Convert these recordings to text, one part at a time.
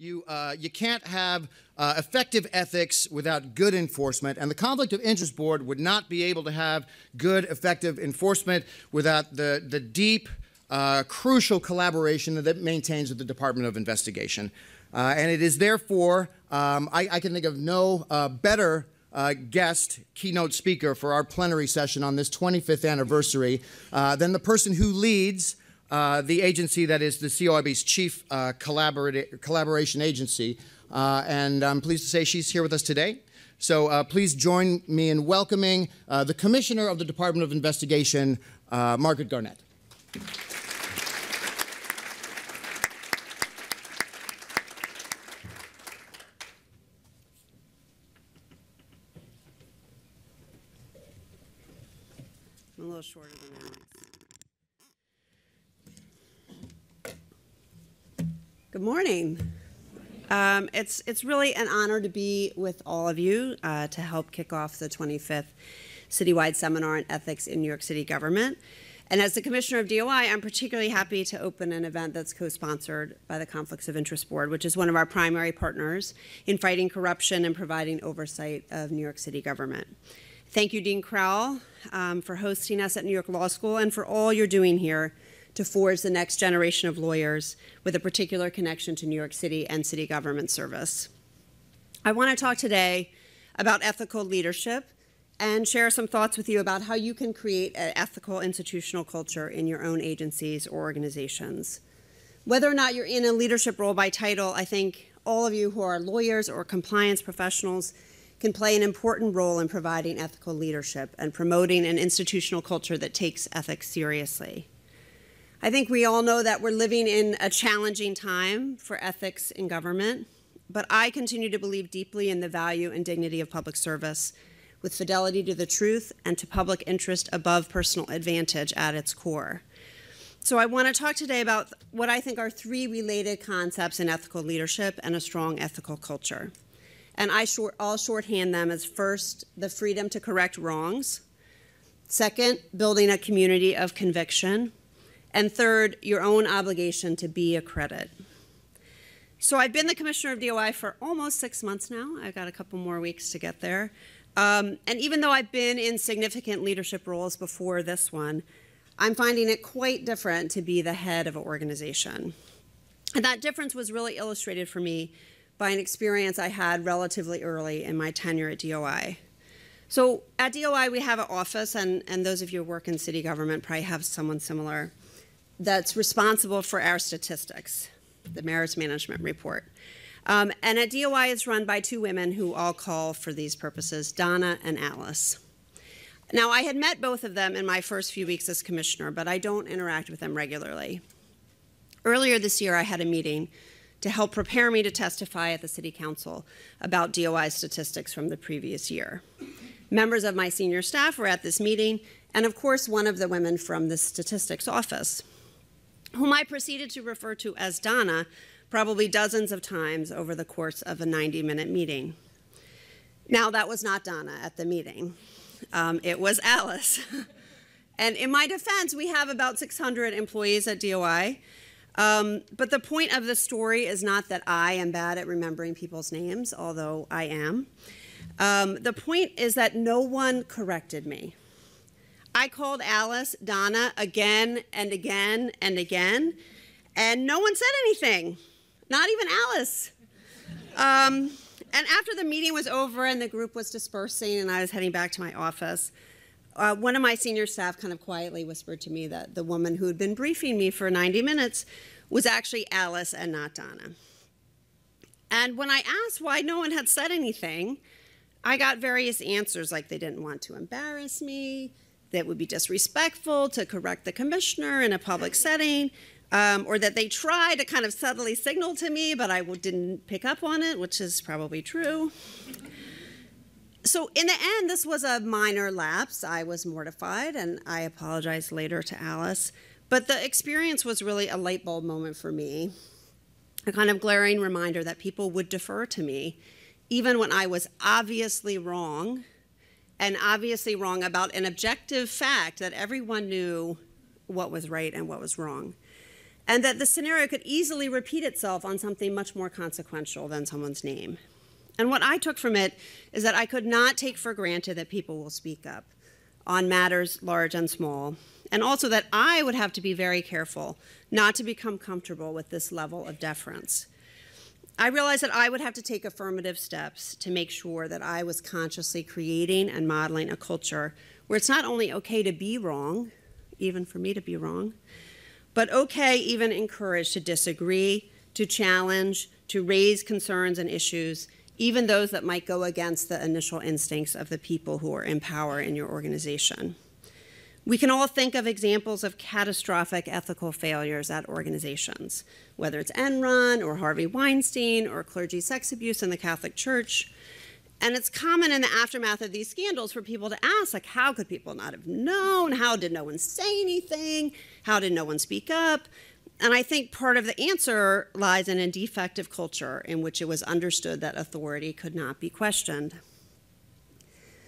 You can't have effective ethics without good enforcement, and the Conflict of Interest Board would not be able to have good, effective enforcement without the deep, crucial collaboration that it maintains with the Department of Investigation. And it is therefore, I can think of no better guest keynote speaker for our plenary session on this 25th anniversary than the person who leads the agency that is the COIB's chief collaboration agency. And I'm pleased to say she's here with us today. So please join me in welcoming the Commissioner of the Department of Investigation, Margaret Garnett. I'm a little shorter than Alex. Good morning. It's really an honor to be with all of you to help kick off the 25th Citywide Seminar on Ethics in New York City Government. And as the Commissioner of DOI, I'm particularly happy to open an event that's co-sponsored by the Conflicts of Interest Board, which is one of our primary partners in fighting corruption and providing oversight of New York City government. Thank you, Dean Crowell, for hosting us at New York Law School and for all you're doing here to forge the next generation of lawyers with a particular connection to New York City and city government service. I want to talk today about ethical leadership and share some thoughts with you about how you can create an ethical institutional culture in your own agencies or organizations. Whether or not you're in a leadership role by title, I think all of you who are lawyers or compliance professionals can play an important role in providing ethical leadership and promoting an institutional culture that takes ethics seriously. I think we all know that we're living in a challenging time for ethics in government, but I continue to believe deeply in the value and dignity of public service, with fidelity to the truth and to public interest above personal advantage at its core. So I want to talk today about what I think are three related concepts in ethical leadership and a strong ethical culture. And I'll shorthand them as first, the freedom to correct wrongs; second, building a community of conviction; and third, your own obligation to be a credit. So I've been the Commissioner of DOI for almost 6 months now. I've got a couple more weeks to get there. And even though I've been in significant leadership roles before this one, I'm finding it quite different to be the head of an organization. And that difference was really illustrated for me by an experience I had relatively early in my tenure at DOI. So at DOI, we have an office, and those of you who work in city government probably have someone similar, that's responsible for our statistics, the Merits Management Report. And at DOI, it's run by two women who all call for these purposes, Donna and Alice. Now, I had met both of them in my first few weeks as commissioner, but I don't interact with them regularly. Earlier this year, I had a meeting to help prepare me to testify at the City Council about DOI statistics from the previous year. Members of my senior staff were at this meeting, and of course, one of the women from the statistics office, whom I proceeded to refer to as Donna probably dozens of times over the course of a 90-minute meeting. Now, that was not Donna at the meeting. It was Alice. And in my defense, we have about 600 employees at DOI. But the point of the story is not that I am bad at remembering people's names, although I am. The point is that no one corrected me. I called Alice Donna again and again and again, and no one said anything, not even Alice. And after the meeting was over and the group was dispersing and I was heading back to my office, one of my senior staff kind of quietly whispered to me that the woman who had been briefing me for 90 minutes was actually Alice and not Donna. And when I asked why no one had said anything, I got various answers, like they didn't want to embarrass me, that would be disrespectful to correct the commissioner in a public setting, or that they tried to kind of subtly signal to me, but I didn't pick up on it, which is probably true. So in the end, this was a minor lapse. I was mortified, and I apologized later to Alice. But the experience was really a light bulb moment for me, a kind of glaring reminder that people would defer to me, even when I was obviously wrong, and obviously wrong about an objective fact that everyone knew what was right and what was wrong. and that the scenario could easily repeat itself on something much more consequential than someone's name. And what I took from it is that I could not take for granted that people will speak up on matters large and small, and also that I would have to be very careful not to become comfortable with this level of deference. I realized that I would have to take affirmative steps to make sure that I was consciously creating and modeling a culture where it's not only okay to be wrong, even for me to be wrong, but okay, even encouraged to disagree, to challenge, to raise concerns and issues, even those that might go against the initial instincts of the people who are in power in your organization. We can all think of examples of catastrophic ethical failures at organizations, whether it's Enron or Harvey Weinstein or clergy sex abuse in the Catholic Church. And it's common in the aftermath of these scandals for people to ask, like, how could people not have known? How did no one say anything? How did no one speak up? And I think part of the answer lies in a defective culture in which it was understood that authority could not be questioned.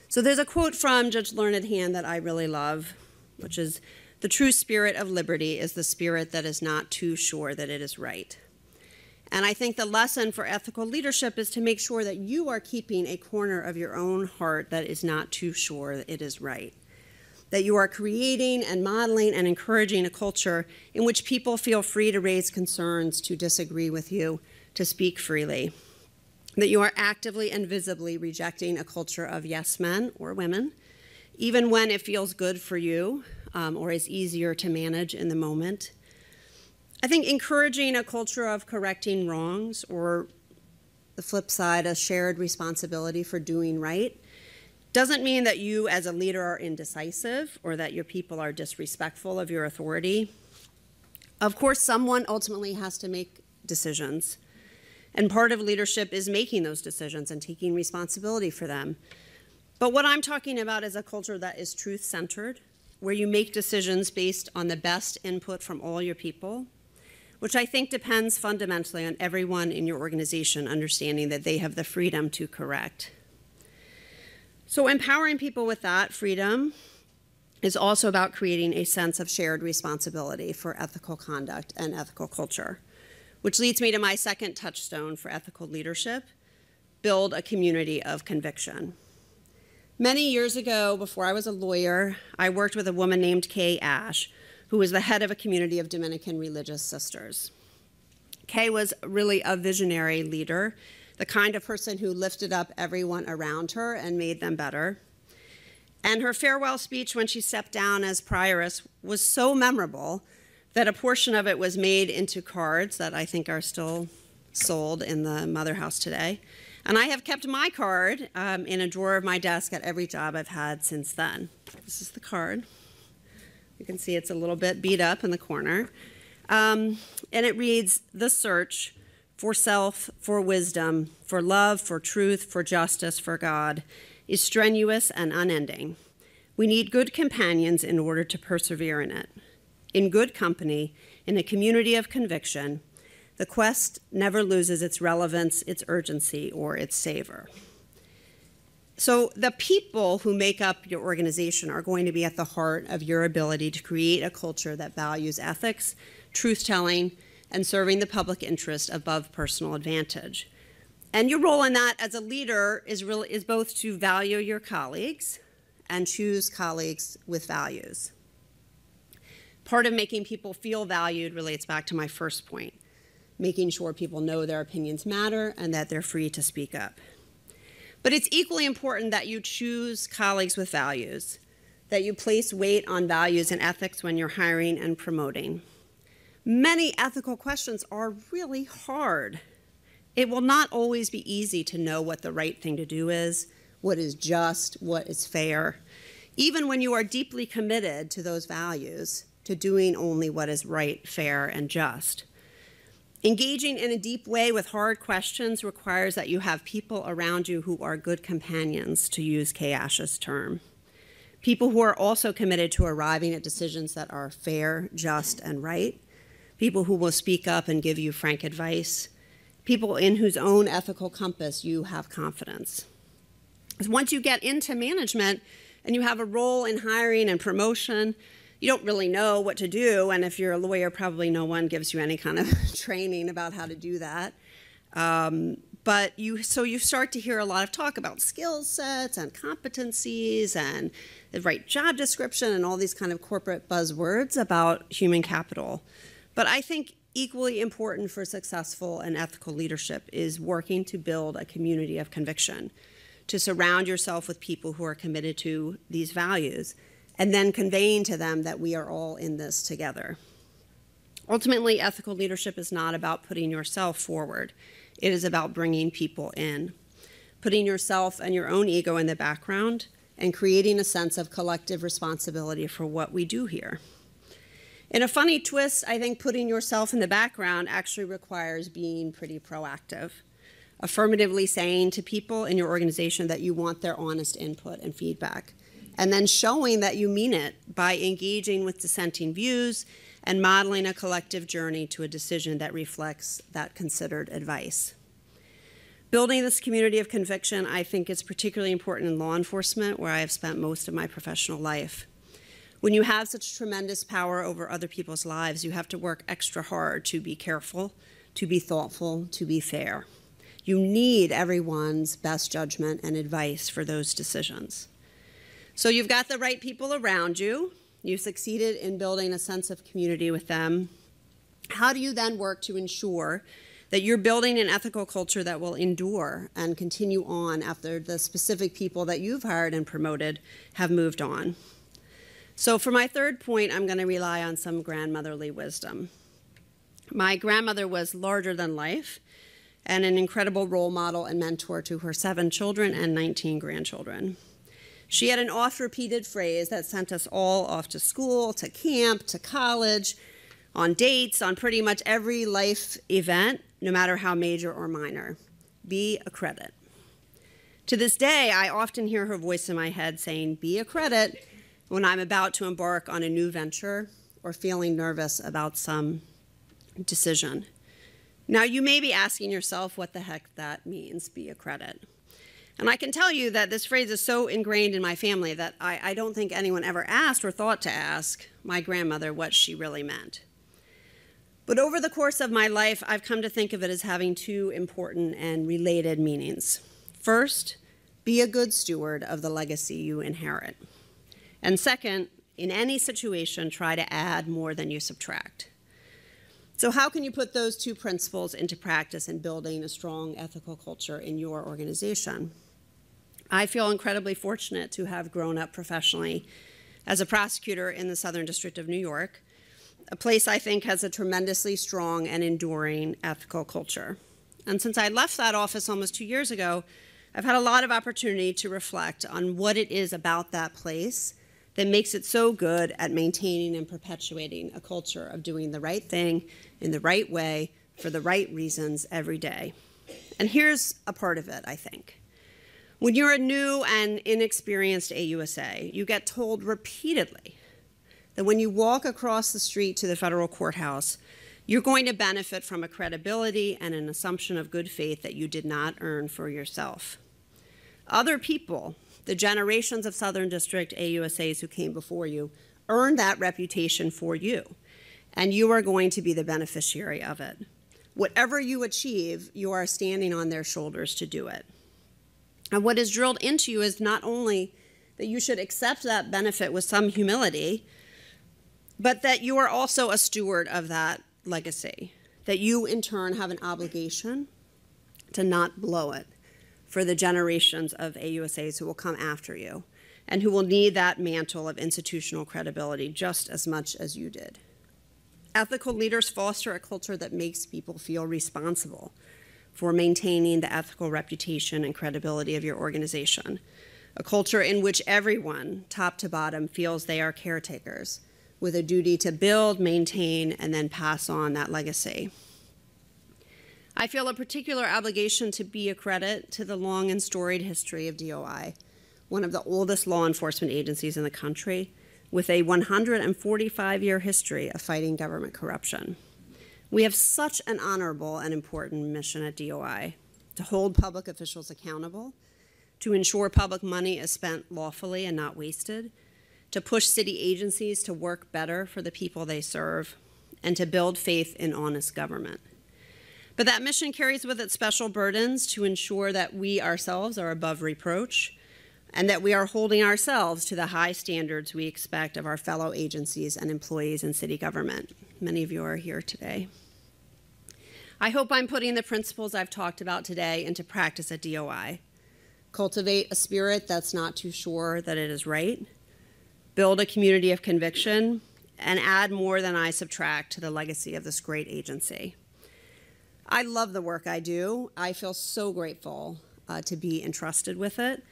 So there's a quote from Judge Learned Hand that I really love, which is, "The true spirit of liberty is the spirit that is not too sure that it is right." And I think the lesson for ethical leadership is to make sure that you are keeping a corner of your own heart that is not too sure that it is right. That you are creating and modeling and encouraging a culture in which people feel free to raise concerns, to disagree with you, to speak freely. That you are actively and visibly rejecting a culture of yes men or women, even when it feels good for you or is easier to manage in the moment. I think encouraging a culture of correcting wrongs, or the flip side, a shared responsibility for doing right, doesn't mean that you as a leader are indecisive or that your people are disrespectful of your authority. Of course, someone ultimately has to make decisions, and part of leadership is making those decisions and taking responsibility for them. But what I'm talking about is a culture that is truth-centered, where you make decisions based on the best input from all your people, which I think depends fundamentally on everyone in your organization understanding that they have the freedom to correct. So empowering people with that freedom is also about creating a sense of shared responsibility for ethical conduct and ethical culture, which leads me to my second touchstone for ethical leadership: build a community of conviction. Many years ago, before I was a lawyer, I worked with a woman named Kay Ash, who was the head of a community of Dominican religious sisters. Kay was really a visionary leader, the kind of person who lifted up everyone around her and made them better. And her farewell speech when she stepped down as prioress was so memorable that a portion of it was made into cards that I think are still sold in the Mother House today. And I have kept my card in a drawer of my desk at every job I've had since then. This is the card. You can see it's a little bit beat up in the corner. And it reads, "The search for self, for wisdom, for love, for truth, for justice, for God is strenuous and unending. We need good companions in order to persevere in it. In good company, in a community of conviction, the quest never loses its relevance, its urgency, or its savor." So the people who make up your organization are going to be at the heart of your ability to create a culture that values ethics, truth-telling, and serving the public interest above personal advantage. And your role in that as a leader is both to value your colleagues and choose colleagues with values. Part of making people feel valued relates back to my first point, making sure people know their opinions matter and that they're free to speak up. But it's equally important that you choose colleagues with values, that you place weight on values and ethics when you're hiring and promoting. Many ethical questions are really hard. It will not always be easy to know what the right thing to do is, what is just, what is fair, even when you are deeply committed to those values, to doing only what is right, fair, and just. Engaging in a deep way with hard questions requires that you have people around you who are good companions, to use Kay Ash's term. People who are also committed to arriving at decisions that are fair, just, and right. People who will speak up and give you frank advice. People in whose own ethical compass you have confidence. Once you get into management and you have a role in hiring and promotion, you don't really know what to do, and if you're a lawyer, probably no one gives you any kind of training about how to do that. So you start to hear a lot of talk about skill sets and competencies and the right job description and all these kind of corporate buzzwords about human capital. But I think equally important for successful and ethical leadership is working to build a community of conviction, to surround yourself with people who are committed to these values, and then conveying to them that we are all in this together. Ultimately, ethical leadership is not about putting yourself forward. It is about bringing people in, putting yourself and your own ego in the background, and creating a sense of collective responsibility for what we do here. In a funny twist, I think putting yourself in the background actually requires being pretty proactive, affirmatively saying to people in your organization that you want their honest input and feedback, and then showing that you mean it by engaging with dissenting views and modeling a collective journey to a decision that reflects that considered advice. Building this community of conviction, I think, is particularly important in law enforcement, where I have spent most of my professional life. When you have such tremendous power over other people's lives, you have to work extra hard to be careful, to be thoughtful, to be fair. You need everyone's best judgment and advice for those decisions. So you've got the right people around you. You've succeeded in building a sense of community with them. How do you then work to ensure that you're building an ethical culture that will endure and continue on after the specific people that you've hired and promoted have moved on? So for my third point, I'm going to rely on some grandmotherly wisdom. My grandmother was larger than life and an incredible role model and mentor to her 7 children and 19 grandchildren. She had an oft-repeated phrase that sent us all off to school, to camp, to college, on dates, on pretty much every life event, no matter how major or minor. Be a credit. To this day, I often hear her voice in my head saying, be a credit, when I'm about to embark on a new venture or feeling nervous about some decision. Now, you may be asking yourself what the heck that means, be a credit. And I can tell you that this phrase is so ingrained in my family that I don't think anyone ever asked or thought to ask my grandmother what she really meant. But over the course of my life, I've come to think of it as having 2 important and related meanings. First, be a good steward of the legacy you inherit. And second, in any situation, try to add more than you subtract. So how can you put those 2 principles into practice in building a strong ethical culture in your organization? I feel incredibly fortunate to have grown up professionally as a prosecutor in the Southern District of New York, a place I think has a tremendously strong and enduring ethical culture. And since I left that office almost 2 years ago, I've had a lot of opportunity to reflect on what it is about that place that makes it so good at maintaining and perpetuating a culture of doing the right thing in the right way for the right reasons every day. And here's a part of it, I think. When you're a new and inexperienced AUSA, you get told repeatedly that when you walk across the street to the federal courthouse, you're going to benefit from a credibility and an assumption of good faith that you did not earn for yourself. Other people, the generations of Southern District AUSAs who came before you, earned that reputation for you, and you are going to be the beneficiary of it. Whatever you achieve, you are standing on their shoulders to do it. And what is drilled into you is not only that you should accept that benefit with some humility, but that you are also a steward of that legacy, that you in turn have an obligation to not blow it for the generations of AUSAs who will come after you and who will need that mantle of institutional credibility just as much as you did. Ethical leaders foster a culture that makes people feel responsible for maintaining the ethical reputation and credibility of your organization, a culture in which everyone, top to bottom, feels they are caretakers with a duty to build, maintain, and then pass on that legacy. I feel a particular obligation to be a credit to the long and storied history of DOI, one of the oldest law enforcement agencies in the country, with a 145-year history of fighting government corruption. We have such an honorable and important mission at DOI to hold public officials accountable, to ensure public money is spent lawfully and not wasted, to push city agencies to work better for the people they serve, and to build faith in honest government. But that mission carries with it special burdens to ensure that we ourselves are above reproach and that we are holding ourselves to the high standards we expect of our fellow agencies and employees in city government. Many of you are here today. I hope I'm putting the principles I've talked about today into practice at DOI. Cultivate a spirit that's not too sure that it is right, build a community of conviction, and add more than I subtract to the legacy of this great agency. I love the work I do. I feel so grateful to be entrusted with it.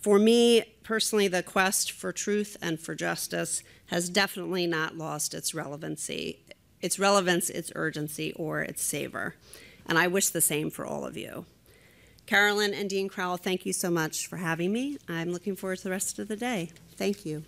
For me, personally, the quest for truth and for justice has definitely not lost its relevancy, its urgency, or its savor. And I wish the same for all of you. Carolyn and Dean Crowell, thank you so much for having me. I'm looking forward to the rest of the day. Thank you.